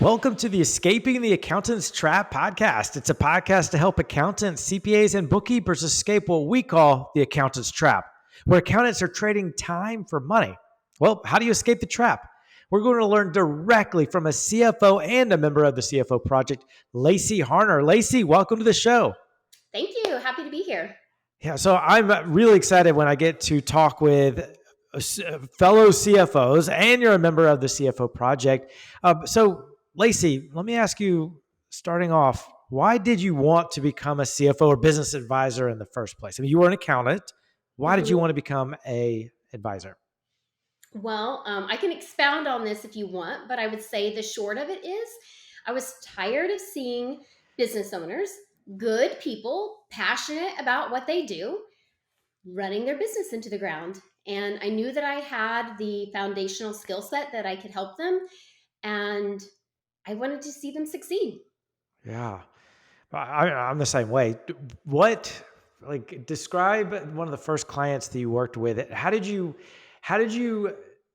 Welcome to the Escaping the Accountant's Trap podcast. It's a podcast to help accountants, CPAs, and bookkeepers escape what we call the accountant's trap, where accountants are trading time for money. Well, how do you escape the trap? We're going to learn directly from a CFO and a member of the CFO project, Lacey Harner. Lacey, welcome to the show. Thank you. Happy to be here. Yeah, so I'm really excited when I get to talk with fellow CFOs, and you're a member of the CFO project. So, Lacey, let me ask you, starting off, why did you want to become a CFO or business advisor in the first place? I mean, you were an accountant. Why did you Mhm. want to become a advisor? Well, I can expound on this if you want, but I would say the short of it is I was tired of seeing business owners, good people, passionate about what they do, running their business into the ground. And I knew that I had the foundational skill set that I could help them, and I wanted to see them succeed. Yeah, I'm the same way. Describe one of the first clients that you worked with? How did you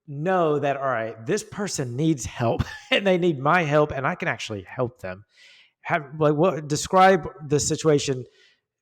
know that, all right, this person needs help and they need my help and I can actually help them? Describe the situation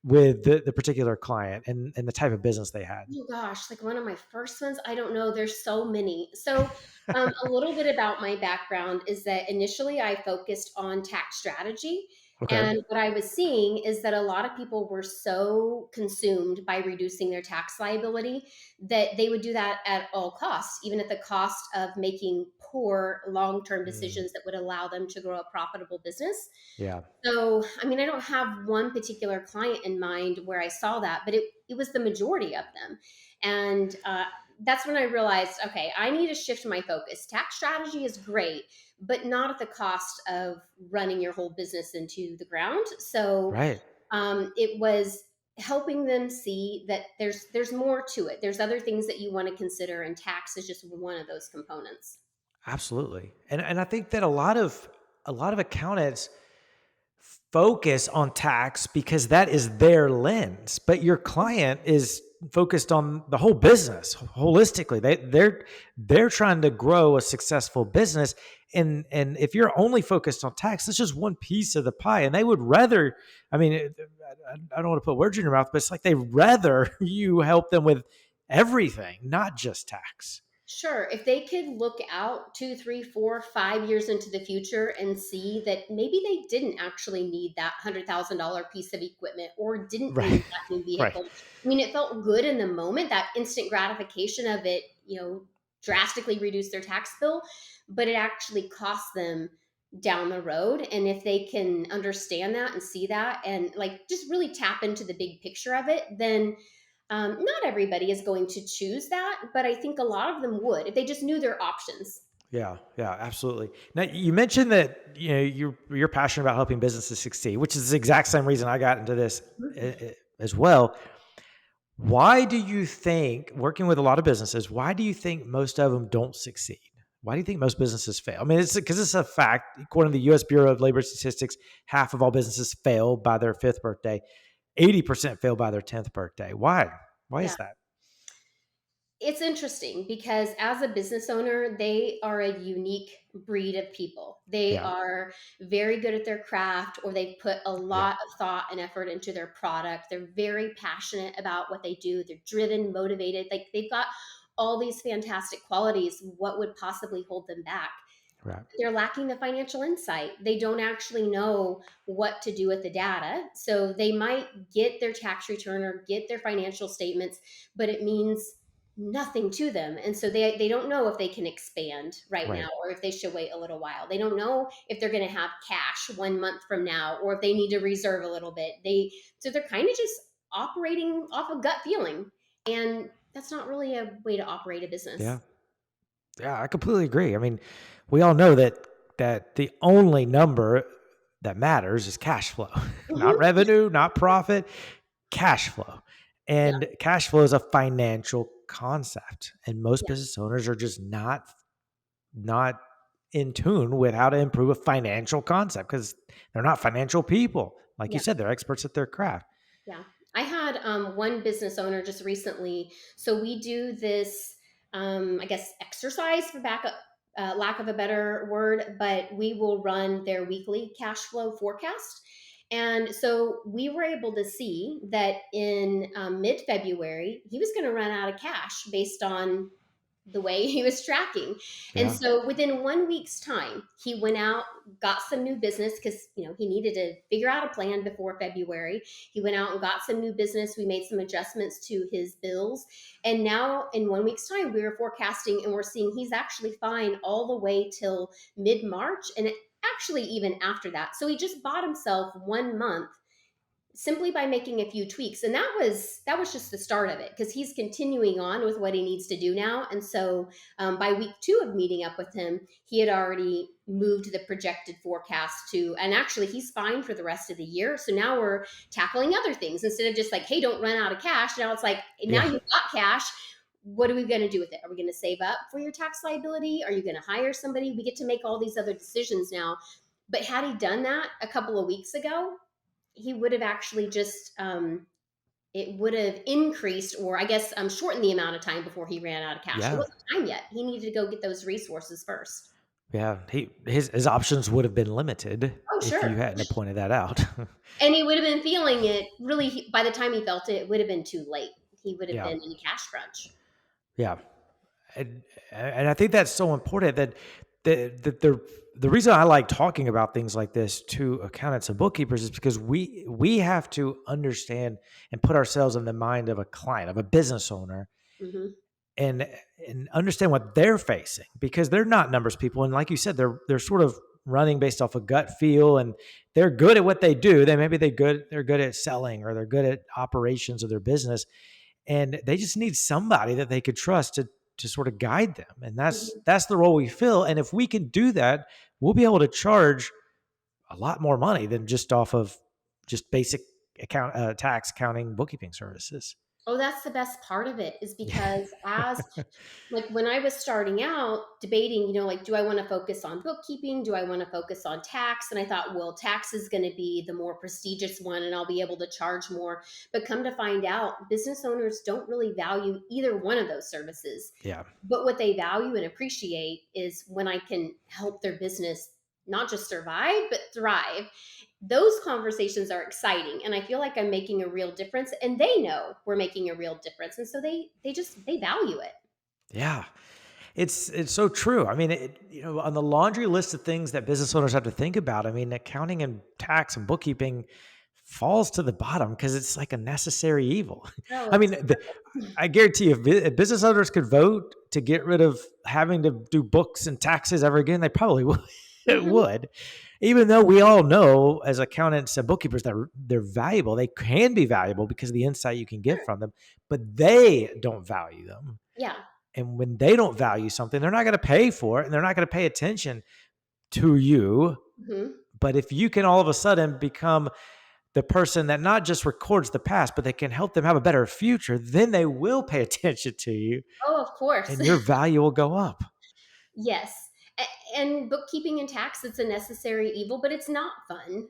with the particular client and the type of business they had. Oh gosh, like one of my first ones, I don't know. There's so many. So, a little bit about my background is that initially I focused on tax strategy. Okay. And what I was seeing is that a lot of people were so consumed by reducing their tax liability that they would do that at all costs, even at the cost of making poor long term Mm, decisions that would allow them to grow a profitable business. yeah. So, I mean, I don't have one particular client in mind where I saw that, but it was the majority of them. And that's when I realized, okay, I need to shift my focus. Tax strategy is great, but not at the cost of running your whole business into the ground. So Right. it was helping them see that there's more to it. There's other things that you want to consider, and tax is just one of those components. Absolutely. And I think that a lot of accountants focus on tax because that is their lens, but your client is focused on the whole business holistically. They're trying to grow a successful business, and if you're only focused on tax, that's just one piece of the pie, and they would rather. I mean, I don't want to put words in your mouth, but it's like they rather you help them with everything, not just tax. Sure. If they could look out 2, 3, 4, 5 years into the future and see that maybe they didn't actually need that $100,000 piece of equipment or didn't Right. need that new Right. vehicle. I mean, it felt good in the moment, that instant gratification of it, drastically reduced their tax bill, but it actually cost them down the road. And if they can understand that and see that and like just really tap into the big picture of it, then not everybody is going to choose that, but I think a lot of them would if they just knew their options. Yeah, yeah, absolutely. Now you mentioned that you're passionate about helping businesses succeed, which is the exact same reason I got into this as well. Why do you think, working with a lot of businesses, why do you think most of them don't succeed? Why do you think most businesses fail? I mean, it's because it's a fact. According to the U.S. Bureau of Labor Statistics, half of all businesses fail by their fifth birthday. 80% fail by their 10th birthday. Why? Why Yeah. is that? It's interesting because as a business owner, they are a unique breed of people. They Yeah, are very good at their craft, or they put a yeah, lot of thought and effort into their product. They're very passionate about what they do. They're driven, motivated. Like they've got all these fantastic qualities. What would possibly hold them back? right, They're lacking the financial insight. They don't actually know what to do with the data. So they might get their tax return or get their financial statements, but it means nothing to them. And so they don't know if they can expand right now right. or if they should wait a little while. They don't know if they're going to have cash 1 month from now or if they need to reserve a little bit. They're kind of just operating off a gut feeling. And that's not really a way to operate a Yeah. business. Yeah, I completely agree. I mean, we all know that the only number that matters is cash flow, not Mhm. revenue, not profit, cash flow. Yeah, And cash flow is a financial concept, and most yeah, business owners are just not in tune with how to improve a financial concept because they're not financial people. Like you yeah. said, they're experts at their craft. Yeah. I had one business owner just recently. So we do this, I guess, exercise for lack of a better word, but we will run their weekly cash flow forecast. And so we were able to see that in mid February, he was going to run out of cash based on the way he was tracking. And Yeah. so within 1 week's time, he went out, got some new business because he needed to figure out a plan before February. He went out and got some new business. We made some adjustments to his bills. And now in 1 week's time, we were forecasting and we're seeing he's actually fine all the way till mid-March and actually even after that. So he just bought himself 1 month simply by making a few tweaks, and that was just the start of it because he's continuing on with what he needs to do now. And so by week 2 of meeting up with him, he had already moved the projected forecast to, and actually he's fine for the rest of the year. So now we're tackling other things instead of just like, hey, don't run out of cash. Now it's like, now Yeah. you've got cash, what are we going to do with it? Are we going to save up for your tax liability? Are you going to hire somebody? We get to make all these other decisions now. But had he done that a couple of weeks ago, he would have actually just it would have increased, or I guess shortened the amount of time before he ran out of cash. It Yeah. wasn't time yet. He needed to go get those resources first. Yeah. His options would have been limited Oh, if you sure. hadn't have pointed that out. And he would have been feeling it really. By the time he felt it, it would have been too late. He would have Yeah. been in a cash crunch. Yeah. And I think that's so important the reason I like talking about things like this to accountants and bookkeepers is because we have to understand and put ourselves in the mind of a client, of a business owner, Hmm. and understand what they're facing, because they're not numbers people. And like you said, they're sort of running based off a gut feel, and they're good at what they do. They're good at selling, or they're good at operations of their business, and they just need somebody that they could trust to sort of guide them. And Hmm. that's the role we fill. And if we can do that, we'll be able to charge a lot more money than just off of just basic tax, accounting, bookkeeping services. Oh, that's the best part of it is Yeah. because as like when I was starting out debating, like, do I want to focus on bookkeeping? Do I want to focus on tax? And I thought, well, tax is going to be the more prestigious one and I'll be able to charge more. But come to find out, business owners don't really value either one of those services. Yeah. But what they value and appreciate is when I can help their business not just survive, but thrive. Those conversations are exciting and I feel like I'm making a real difference and they know we're making a real difference. And so they value it. Yeah. It's so true. I mean, on the laundry list of things that business owners have to think about, I mean, accounting and tax and bookkeeping falls to the bottom because it's like a necessary evil. Oh, I it's mean, I guarantee you, if business owners could vote to get rid of having to do books and taxes ever again, they probably would. It hmm would. Even though we all know as accountants and bookkeepers that they're valuable, they can be valuable because of the insight you can get sure. from them, but they don't value them. Yeah. And when they don't value something, they're not going to pay for it and they're not going to pay attention to you. hmm But if you can all of a sudden become the person that not just records the past, but they can help them have a better future, then they will pay attention to you Oh, of course. and your value will go up. Yes. And bookkeeping and tax, it's a necessary evil, but it's not fun.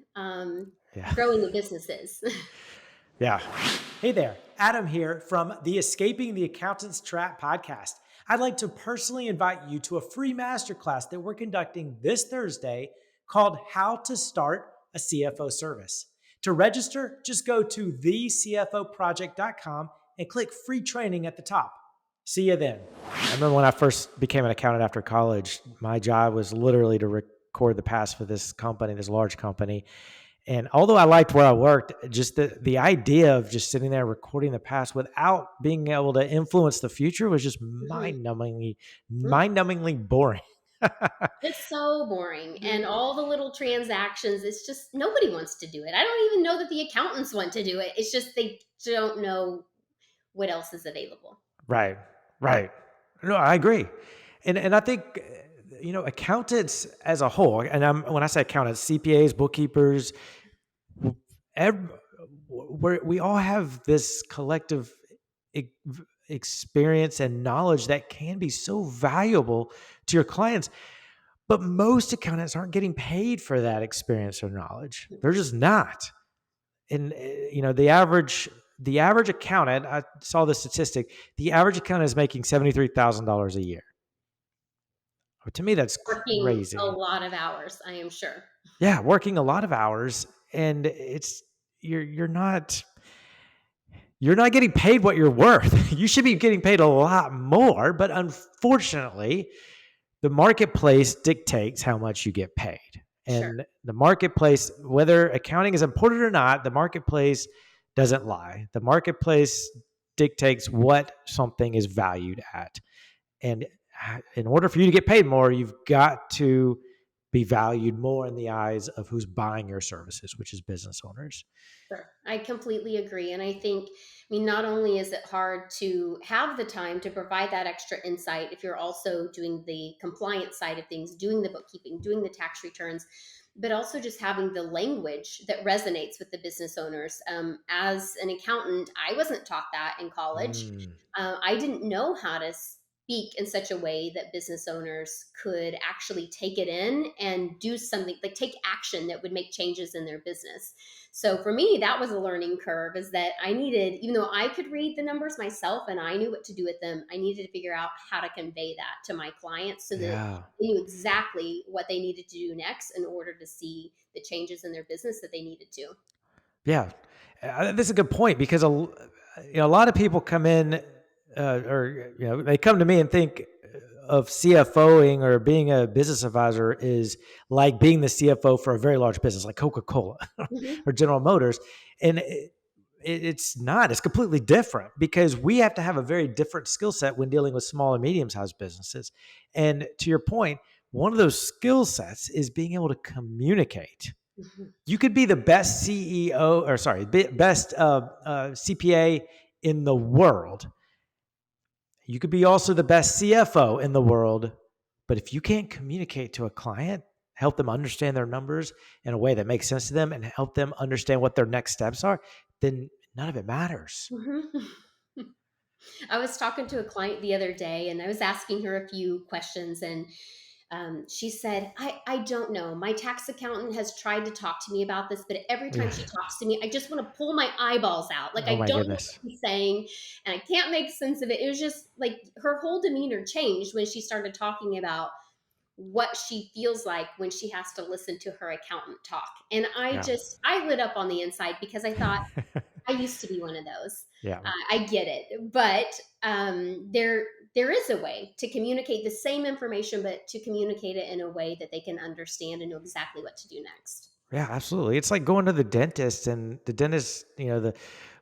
Yeah. Growing a business is. Yeah. Hey there, Adam here from the Escaping the Accountant's Trap podcast. I'd like to personally invite you to a free masterclass that we're conducting this Thursday called How to Start a CFO Service. To register, just go to thecfoproject.com and click free training at the top. See you then. I remember when I first became an accountant after college, my job was literally to record the past for this company, this large company. And although I liked where I worked, just the idea of just sitting there recording the past without being able to influence the future was just Mhm. mind-numbingly boring. It's so boring. And all the little transactions, it's just nobody wants to do it. I don't even know that the accountants want to do it. It's just they don't know what else is available. Right, right. No, I agree, and I think accountants as a whole, and when I say accountants, CPAs, bookkeepers, ev- we all have this collective e- experience and knowledge that can be so valuable to your clients. But most accountants aren't getting paid for that experience or knowledge. They're just not. And the average accountant, I saw the statistic, the average accountant is making $73,000 a year. To me, that's Working a crazy. lot of hours, I am sure. Yeah, working a lot of hours, and it's you're not getting paid what you're worth. You should be getting paid a lot more, but unfortunately, the marketplace dictates how much you get paid. Sure. And the marketplace, whether accounting is important or not, the marketplace doesn't lie. The marketplace dictates what something is valued at. And in order for you to get paid more, you've got to be valued more in the eyes of who's buying your services, which is business owners. Sure. I completely agree. And I think, I mean, not only is it hard to have the time to provide that extra insight if you're also doing the compliance side of things, doing the bookkeeping, doing the tax returns, but also just having the language that resonates with the business owners. As an accountant, I wasn't taught that in college. Mm, I didn't know how to speak in such a way that business owners could actually take it in and do something, like take action that would make changes in their business. So for me, that was a learning curve, is that I needed, even though I could read the numbers myself and I knew what to do with them, I needed to figure out how to convey that to my clients so that yeah. they knew exactly what they needed to do next in order to see the changes in their business that they needed to. Yeah, that's a good point because a lot of people come in, or they come to me and think of CFOing or being a business advisor is like being the CFO for a very large business like Coca-Cola Hmm. or General Motors, and it's not. It's completely different because we have to have a very different skill set when dealing with small and medium-sized businesses. And to your point, one of those skill sets is being able to communicate. Hmm. You could be the best CEO, or sorry, best CPA in the world. You could be also the best CFO in the world. But if you can't communicate to a client, help them understand their numbers in a way that makes sense to them and help them understand what their next steps are, then none of it matters. Hmm. I was talking to a client the other day and I was asking her a few questions, and she said, I don't know. My tax accountant has tried to talk to me about this, but every time Yeah. she talks to me, I just want to pull my eyeballs out. Like, Oh I my don't know what goodness. she's saying and I can't make sense of it. It was just like her whole demeanor changed when she started talking about what she feels like when she has to listen to her accountant talk. And Yeah. I lit up on the inside because I thought, I used to be one of those. Yeah. I get it, but there is a way to communicate the same information, but to communicate it in a way that they can understand and know exactly what to do next. Yeah, absolutely. It's like going to the dentist and the dentist,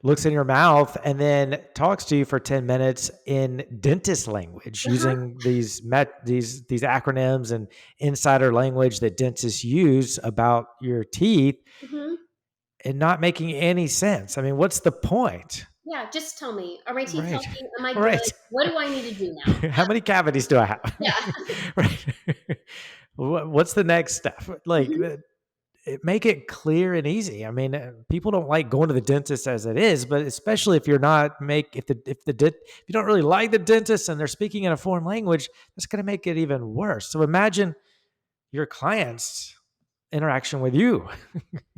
looks in your mouth and then talks to you for 10 minutes in dentist language Uh-huh. using these acronyms and insider language that dentists use about your teeth Hmm. and not making any sense. I mean, what's the point? Yeah, just tell me, are my teeth Right. healthy? Am I good? Right. What do I need to do now? How many cavities do I have? Yeah. Right. What's the next step? Like Hmm. make it clear and easy. I mean, people don't like going to the dentist as it is, but especially if you're not make if you don't really like the dentist and they're speaking in a foreign language, that's going to make it even worse. So imagine your clients' interaction with you.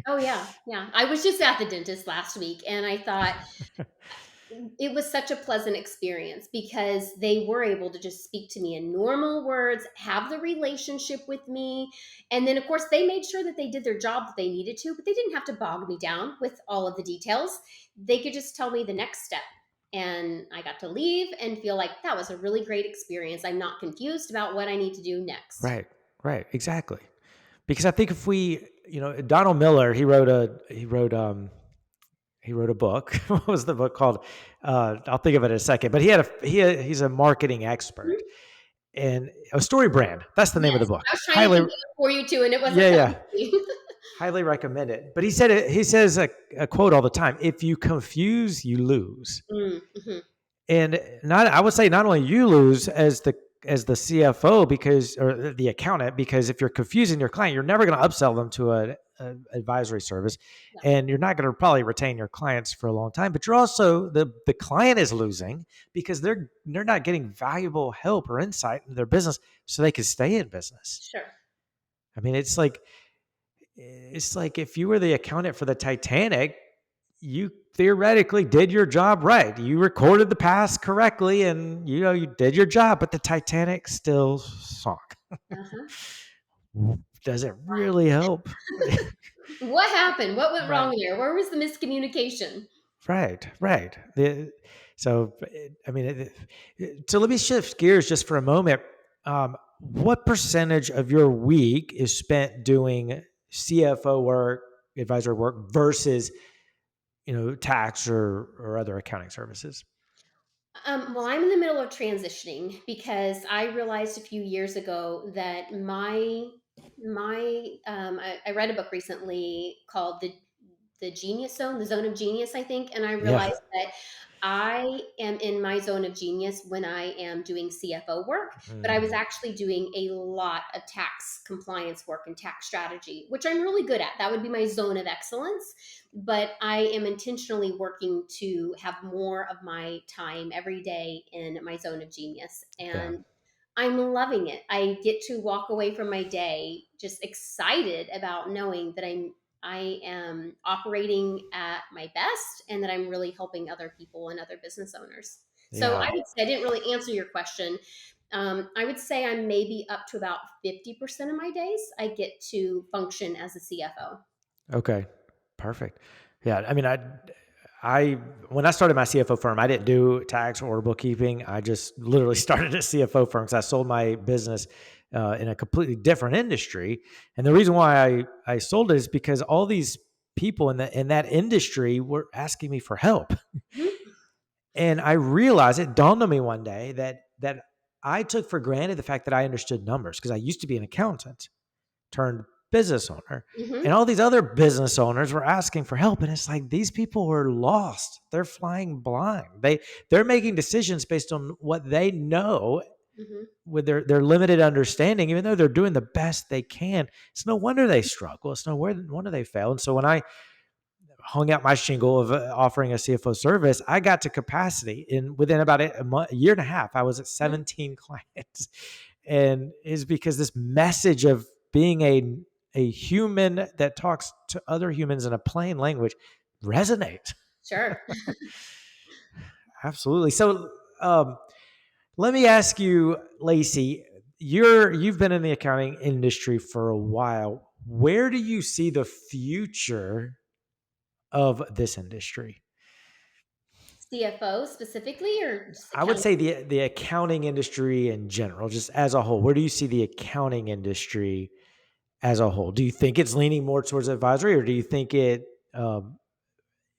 Oh yeah, yeah. I was just at the dentist last week, and I thought it was such a pleasant experience because they were able to just speak to me in normal words, have the relationship with me. And then, of course, they made sure that they did their job that they needed to, but they didn't have to bog me down with all of the details. They could just tell me the next step. And I got to leave and feel like that was a really great experience. I'm not confused about what I need to do next. Right. Right. Exactly. Because I think if we, Donald Miller, he wrote a book. What was the book called? I'll think of it in a second. But he's a marketing expert Mhm. and a story brand. That's the name of the Yes. book. I was trying to Highly, think of it for you too, and it wasn't yeah, coming yeah, to me. highly recommend it. But he says a quote all the time: "If you confuse, you lose." Mm-hmm. And I would say not only you lose as the CFO because or the accountant because if you're confusing your client, you're never going to upsell them to a advisory service, Yeah, and you're not going to probably retain your clients for a long time. But you're also the client is losing because they're not getting valuable help or insight into their business so they can stay in business. sure. I mean, it's like if you were the accountant for the Titanic, you theoretically did your job right. You recorded the past correctly and you did your job, but the Titanic still sunk. Uh-huh. Does it really help? What happened? What went Right. wrong there? Where was the miscommunication? Right, right. So, I mean, so let me shift gears just for a moment. What percentage of your week is spent doing CFO work, advisory work versus, tax or other accounting services? Well, I'm in the middle of transitioning because I realized a few years ago that I read a book recently called the Genius Zone, the Zone of Genius, I think, and I Yeah. realized that I am in my zone of genius when I am doing CFO work, but I was Mm, actually doing a lot of tax compliance work and tax strategy, which I'm really good at. That would be my zone of excellence. But I am intentionally working to have more of my time every day in my zone of genius. yeah. And I'm loving it. I get to walk away from my day just excited about knowing that I am operating at my best and that I'm really helping other people and other business owners. So I Yeah. would say I didn't really answer your question. I would say I'm maybe up to about 50% of my days I get to function as a CFO. Okay. Perfect. Yeah. I mean, I when I started my CFO firm, I didn't do tax or bookkeeping. I just literally started a CFO firm because I sold my business in a completely different industry. And the reason why I sold it is because all these people in that industry were asking me for help. Mhm. And I realized, it dawned on me one day that I took for granted the fact that I understood numbers because I used to be an accountant turned business owner. And Mhm. all these other business owners were asking for help. And it's like these people were lost. They're flying blind. They're making decisions based on what they know Mhm. with their limited understanding, even though they're doing the best they can. It's no wonder they struggle. It's no wonder they fail. And so when I hung out my shingle of offering a CFO service, I got to capacity in within about a year and a half. I was at Mhm. 17 clients, and is because this message of being a human that talks to other humans in a plain language resonates. Sure. Absolutely. So, let me ask you, Lacey. You've been in the accounting industry for a while. Where do you see the future of this industry? CFO specifically or just I would accounting? say the accounting industry in general, just as a whole. Where do you see the accounting industry as a whole? Do you think it's leaning more towards advisory, or do you think um,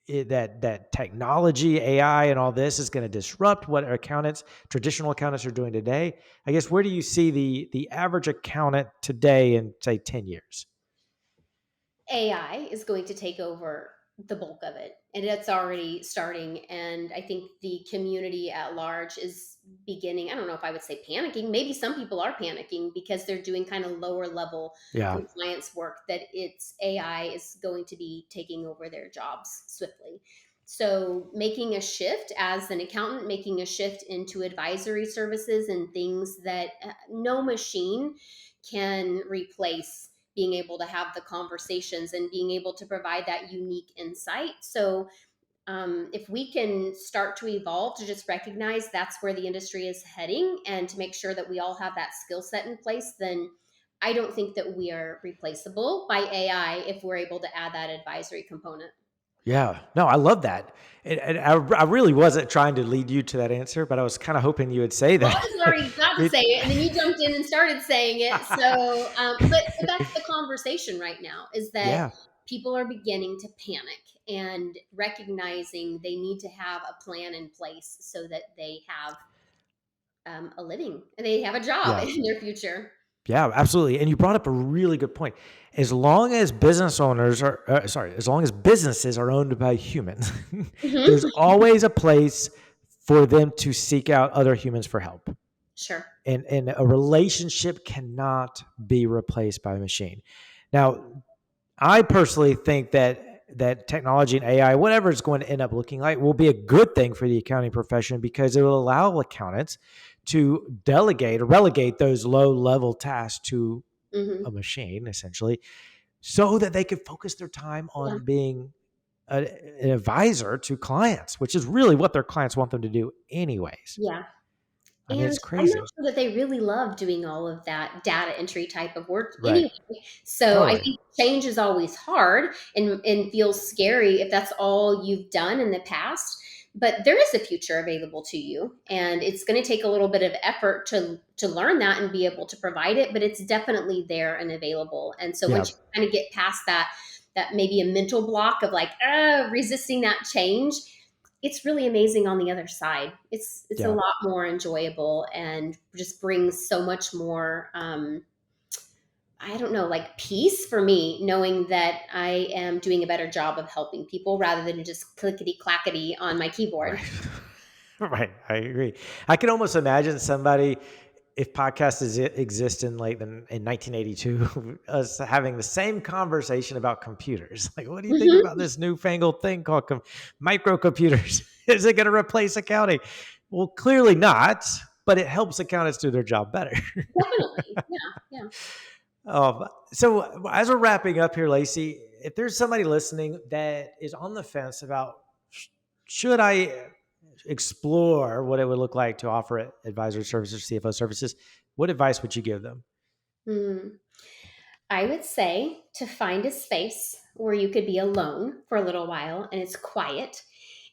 that technology, AI, and all this is going to disrupt what traditional accountants are doing today? I guess where do you see the average accountant today in say 10 years? AI is going to take over the bulk of it, and it's already starting. And I think the community at large is beginning. I don't know if I would say panicking. Maybe some people are panicking because they're doing kind of lower level Yeah, compliance work that it's AI is going to be taking over their jobs swiftly. So, making a shift as an accountant, making a shift into advisory services and things that no machine can replace, being able to have the conversations and being able to provide that unique insight. So, if we can start to evolve to just recognize that's where the industry is heading and to make sure that we all have that skill set in place, then I don't think that we are replaceable by AI if we're able to add that advisory component. yeah. No, I love that. And I really wasn't trying to lead you to that answer, but I was kind of hoping you would say Well, I that. was already about to It- say it, and then you jumped in and started saying it. So, but that's the conversation right now: is that yeah. people are beginning to panic and recognizing they need to have a plan in place so that they have a living and they have a job Yeah. in their future. Yeah, absolutely. And you brought up a really good point. As long as business owners are, sorry, as long as businesses are owned by humans, there's Hmm. always a place for them to seek out other humans for help. Sure. And a relationship cannot be replaced by a machine. Now, I personally think that technology and AI, whatever it's going to end up looking like, will be a good thing for the accounting profession because it will allow accountants to delegate or relegate those low level tasks to a Hmm. machine, essentially, so that they could focus their time Yeah. on being an advisor to clients, which is really what their clients want them to do, anyways. Yeah. I mean, And it's I'm not crazy. sure that they really love doing all of that data entry type of work Right. anyway. So I Totally. think change is always hard and feels scary if that's all you've done in the past. But there is a future available to you, and it's going to take a little bit of effort to learn that and be able to provide it. But it's definitely there and available. And so Yeah. once you kind of get past that maybe a mental block of like resisting that change, it's really amazing on the other side. It's a Yeah. lot more enjoyable and just brings so much more I don't know, like peace for me, knowing that I am doing a better job of helping people rather than just clickety clackety on my keyboard. Right. Right. I agree. I can almost imagine somebody, if podcasts exist in like in 1982, us having the same conversation about computers. Like, what do you think Hmm. about this newfangled thing called microcomputers? Is it going to replace accounting? Well, clearly not, but it helps accountants do their job better. Definitely. Yeah. Yeah. So as we're wrapping up here, Lacey, if there's somebody listening that is on the fence about should I explore what it would look like to offer advisory services, CFO services, what advice would you give them? Hmm. I would say to find a space where you could be alone for a little while and it's quiet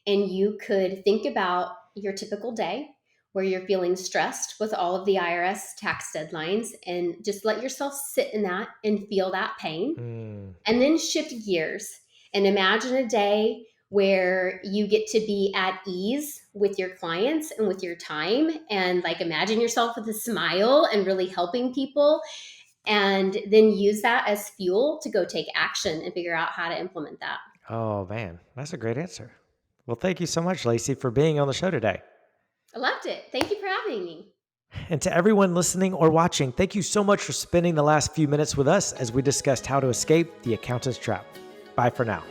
and you could think about your typical day where you're feeling stressed with all of the IRS tax deadlines and just let yourself sit in that and feel that pain Mm. and then shift gears and imagine a day where you get to be at ease with your clients and with your time and like imagine yourself with a smile and really helping people and then use that as fuel to go take action and figure out how to implement that. Oh man, that's a great answer. Well, thank you so much, Lacey, for being on the show today. I loved it. Thank you for having me. And to everyone listening or watching, thank you so much for spending the last few minutes with us as we discussed how to escape the accountant's trap. Bye for now.